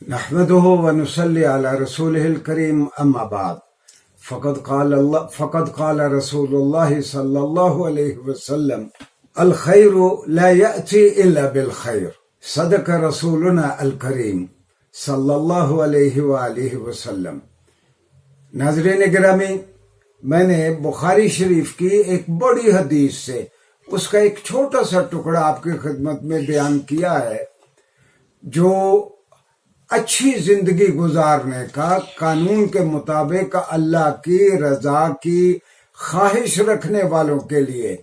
نحمده ونصلي على رسوله الكريم أما بعد فقد قال رسول الله صلى الله عليه وسلم الخير لا يأتي إلا بالخير صدق رسولنا الكريم صلی اللہ علیہ وآلہ وسلم۔ ناظرین گرامی، میں نے بخاری شریف کی ایک بڑی حدیث سے اس کا ایک چھوٹا سا ٹکڑا آپ کی خدمت میں بیان کیا ہے، جو اچھی زندگی گزارنے کا قانون کے مطابق اللہ کی رضا کی خواہش رکھنے والوں کے لیے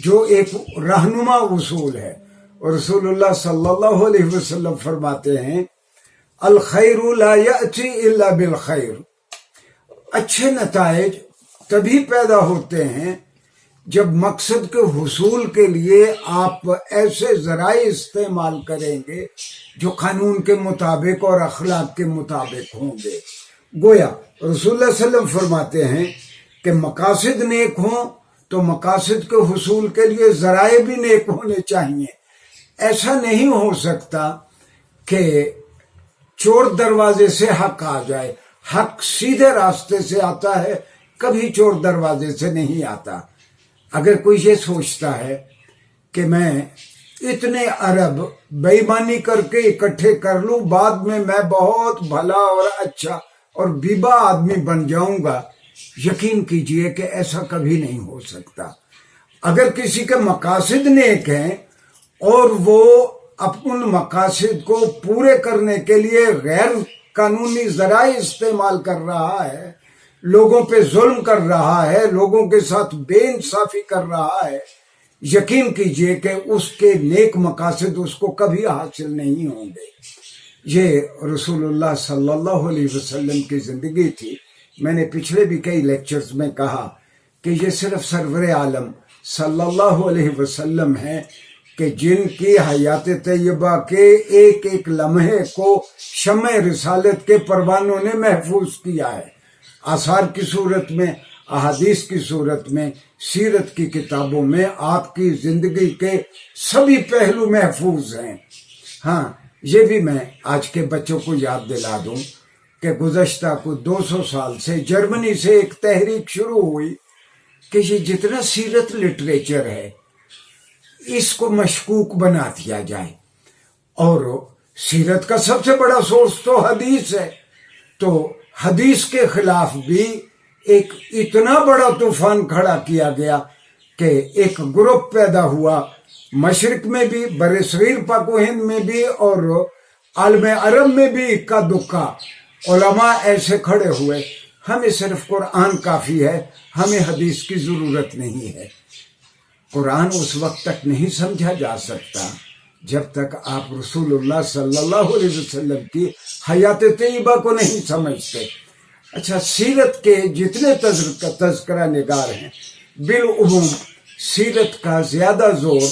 جو ایک رہنما اصول ہے۔ اور رسول اللہ صلی اللہ علیہ وسلم فرماتے ہیں الخیر لا یأتی الا بالخیر، اچھے نتائج تبھی پیدا ہوتے ہیں جب مقصد کے حصول کے لیے آپ ایسے ذرائع استعمال کریں گے جو قانون کے مطابق اور اخلاق کے مطابق ہوں گے۔ گویا رسول اللہ صلی اللہ علیہ وسلم فرماتے ہیں کہ مقاصد نیک ہوں تو مقاصد کے حصول کے لیے ذرائع بھی نیک ہونے چاہیے۔ ایسا نہیں ہو سکتا کہ چور دروازے سے حق آ جائے، حق سیدھے راستے سے آتا ہے، کبھی چور دروازے سے نہیں آتا۔ اگر کوئی یہ سوچتا ہے کہ میں اتنے ارب بے ایمانی کر کے اکٹھے کر لوں، بعد میں بہت بھلا اور اچھا اور بیبا آدمی بن جاؤں گا، یقین کیجئے کہ ایسا کبھی نہیں ہو سکتا۔ اگر کسی کے مقاصد نیک ہیں اور وہ اپنے مقاصد کو پورے کرنے کے لیے غیر قانونی ذرائع استعمال کر رہا ہے، لوگوں پہ ظلم کر رہا ہے، لوگوں کے ساتھ بے انصافی کر رہا ہے، یقین کیجئے کہ اس کے نیک مقاصد اس کو کبھی حاصل نہیں ہوں گے۔ یہ رسول اللہ صلی اللہ علیہ وسلم کی زندگی تھی۔ میں نے پچھلے بھی کئی لیکچرز میں کہا کہ یہ صرف سرور عالم صلی اللہ علیہ وسلم ہیں کہ جن کی حیات طیبہ کے ایک ایک لمحے کو شمع رسالت کے پروانوں نے محفوظ کیا ہے، آثار کی صورت میں، احادیث کی صورت میں، سیرت کی کتابوں میں آپ کی زندگی کے سبھی پہلو محفوظ ہیں۔ ہاں، یہ بھی میں آج کے بچوں کو یاد دلا دوں کہ گزشتہ کو 200 سال سے جرمنی سے ایک تحریک شروع ہوئی کہ یہ جتنا سیرت لٹریچر ہے اس کو مشکوک بنا دیا جائے، اور سیرت کا سب سے بڑا سورس تو حدیث ہے، تو حدیث کے خلاف بھی ایک اتنا بڑا طوفان کھڑا کیا گیا کہ ایک گروپ پیدا ہوا، مشرق میں بھی، برصغیر پاک و ہند میں بھی، اور عالم عرب میں بھی اکا دکا علماء ایسے کھڑے ہوئے ہمیں صرف قرآن کافی ہے، ہمیں حدیث کی ضرورت نہیں ہے۔ قرآن اس وقت تک نہیں سمجھا جا سکتا جب تک آپ رسول اللہ صلی اللہ علیہ وسلم کی حیات طیبہ کو نہیں سمجھتے۔ اچھا، سیرت کے جتنے تذکرہ نگار ہیں، بالعموم سیرت کا زیادہ زور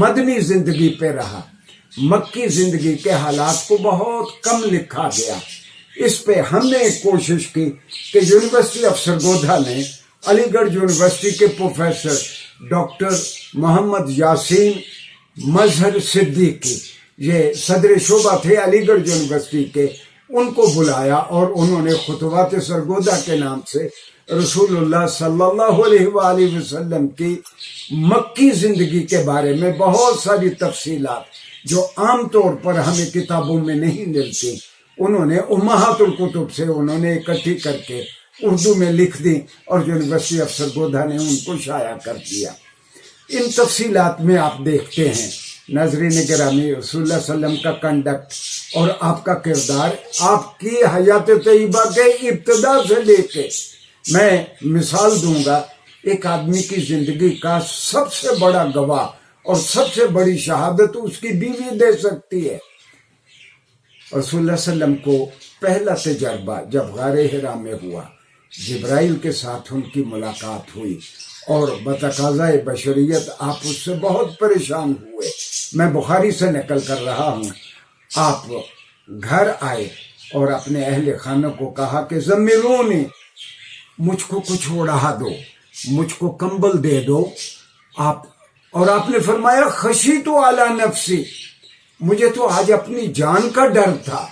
مدنی زندگی پہ رہا، مکی زندگی کے حالات کو بہت کم لکھا گیا۔ اس پہ ہم نے ایک کوشش کی کہ یونیورسٹی آف سرگودا نے علی گڑھ یونیورسٹی کے پروفیسر ڈاکٹر محمد یاسین مظہر صدیقی، یہ صدر شعبہ تھے علی گڑھ یونیورسٹی کے، ان کو بلایا اور انہوں نے خطوات سرگودا کے نام سے رسول اللہ صلی اللہ علیہ وآلہ وسلم کی مکی زندگی کے بارے میں بہت ساری تفصیلات جو عام طور پر ہمیں کتابوں میں نہیں ملتی، انہوں نے امہات الکتب سے انہوں نے اکٹھی کر کے اردو میں لکھ دی اور یونیورسٹی آف سرگودا نے ان کو شائع کر دیا۔ ان تفصیلات میں آپ دیکھتے ہیں ناظرین گرامی، رسول اللہ صلی اللہ علیہ وسلم کا کنڈکٹ اور آپ کا کردار، آپ کی حیات طیبہ کے ابتدا سے لے کے، میں مثال دوں گا، ایک آدمی کی زندگی کا سب سے بڑا گواہ اور سب سے بڑی شہادت اس کی بیوی دے سکتی ہے۔ رسول اللہ صلی اللہ علیہ وسلم کو پہلا تجربہ جب غار حرا میں ہوا، جبرائیل کے ساتھ ان کی ملاقات ہوئی اور بتقاضۂ بشریت آپ اس سے بہت پریشان ہوئے۔ میں بخاری سے نقل کر رہا ہوں، آپ گھر آئے اور اپنے اہل خانہ کو کہا کہ زملونی، مجھ کو کچھ اڑا دو، مجھ کو کمبل دے دو، اور آپ نے فرمایا خشیت علی نفسی، مجھے تو آج اپنی جان کا ڈر تھا،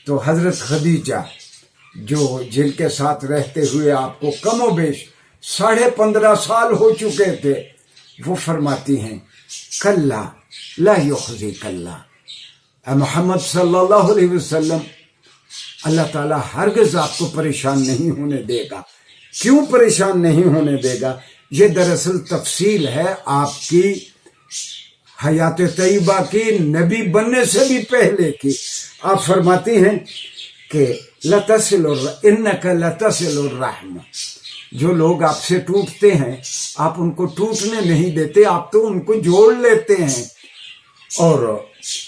تو حضرت خدیجہ جن کے ساتھ رہتے ہوئے آپ کو کم و بیش 15.5 سال ہو چکے تھے، وہ فرماتی ہیں کلا لا یخزیک اللہ، اے محمد صلی اللہ علیہ وسلم، اللہ تعالیٰ ہرگز آپ کو پریشان نہیں ہونے دے گا۔ کیوں پریشان نہیں ہونے دے گا؟ یہ دراصل تفصیل ہے آپ کی حیات طیبہ کی، نبی بننے سے بھی پہلے کی۔ آپ فرماتی ہیں کہ انک لتصل الرحم، جو لوگ آپ سے ٹوٹتے ہیں آپ ان کو ٹوٹنے نہیں دیتے، آپ تو ان کو جوڑ لیتے ہیں۔ اور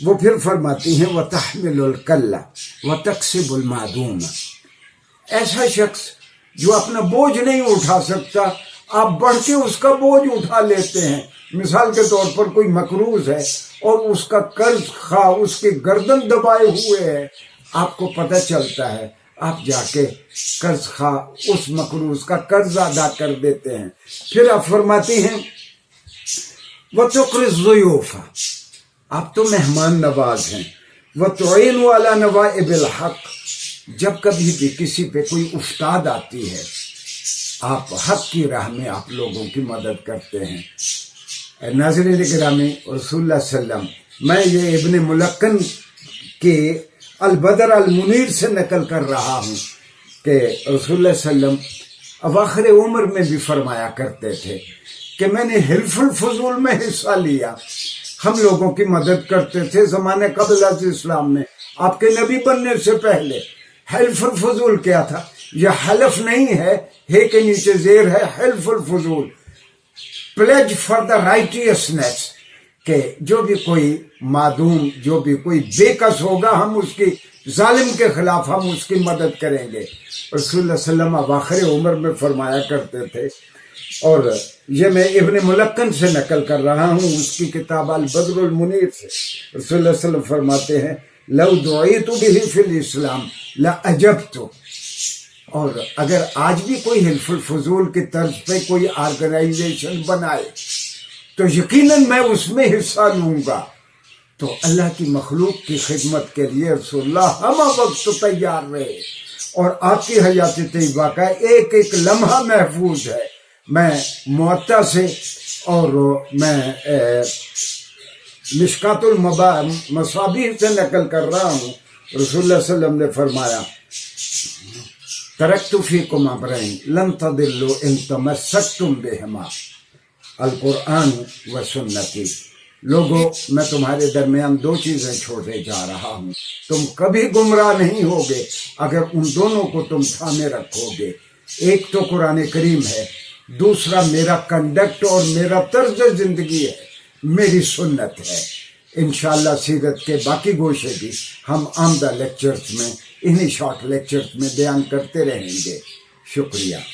وہ پھر فرماتی ہیں وَتَحْمِلُ الْكَلَّ وَتَكْسِبُ الْمَعْدُومَ، ایسا شخص جو اپنا بوجھ نہیں اٹھا سکتا، آپ بڑھ کے اس کا بوجھ اٹھا لیتے ہیں۔ مثال کے طور پر کوئی مقروض ہے اور اس کا قرض خواہ اس کی گردن دبائے ہوئے ہے، آپ کو پتہ چلتا ہے، آپ جا کے قرض خواہ اس مقروض کا قرض ادا کر دیتے ہیں۔ پھر آپ فرماتی ہیں وَتُقْرِضُ الضُّيُوفَ، آپ تو مہمان نواز ہیں۔ وَتُعِينُ عَلَى نَوَائِبِ الْحَقِّ، جب کبھی بھی کسی پہ کوئی افتاد آتی ہے آپ حق کی راہ میں آپ لوگوں کی مدد کرتے ہیں۔ ناظرین گرامی، رسول اللہ صلی اللہ علیہ وسلم، میں یہ ابن ملقن کے البدر المنیر سے نقل کر رہا ہوں کہ رسول اللہ صلی اللہ علیہ وسلم اواخر عمر میں بھی فرمایا کرتے تھے کہ میں نے حلف الفضول میں حصہ لیا، ہم لوگوں کی مدد کرتے تھے زمانے قبل از اسلام میں، آپ کے نبی بننے سے پہلے۔ حلف الفضول کیا تھا؟ یہ حلف نہیں ہے کے نیچے زیر ہے حلف الفضول، پلیج فار دا رائٹیسنس، کہ جو بھی کوئی معدوم، جو بھی کوئی بے کس ہوگا ہم اس کی، ظالم کے خلاف ہم اس کی مدد کریں گے۔ رسول اللہ صلی اللہ علیہ وسلم اواخر عمر میں فرمایا کرتے تھے، اور یہ میں ابن ملقن سے نقل کر رہا ہوں اس کی کتاب البدر المنیر سے۔ رسول اللہ صلی اللہ علیہ وسلم فرماتے ہیں لو دعیت بہ فی الاسلام لاجبت، اور اگر آج بھی کوئی حلف الفضول کی طرز پہ کوئی آرگنائزیشن بنائے تو یقیناً میں اس میں حصہ لوں گا۔ تو اللہ کی مخلوق کی خدمت کے لیے رسول اللہ ہم وقت تیار رہے، اور آپ کی حیات طیبہ کا ایک ایک لمحہ محفوظ ہے۔ میں موطا سے اور میں مشکات المصابیح سے نقل کر رہا ہوں، رسول اللہ صلی اللہ علیہ وسلم نے فرمایا ترکت فیکم امرین لن تضلوا ان تمسکتم بہما، القرآن و سنتی۔ لوگوں، میں تمہارے درمیان 2 چیزیں چھوڑنے جا رہا ہوں، تم کبھی گمراہ نہیں ہوگے اگر ان دونوں کو تم تھامے رکھو گے۔ ایک تو قرآن کریم ہے، دوسرا میرا کنڈکٹ اور میرا طرز زندگی ہے، میری سنت ہے۔ انشاءاللہ سیرت کے باقی گوشے بھی ہم آمدہ لیکچرز میں، انہی شارٹ لیکچرز میں بیان کرتے رہیں گے۔ شکریہ۔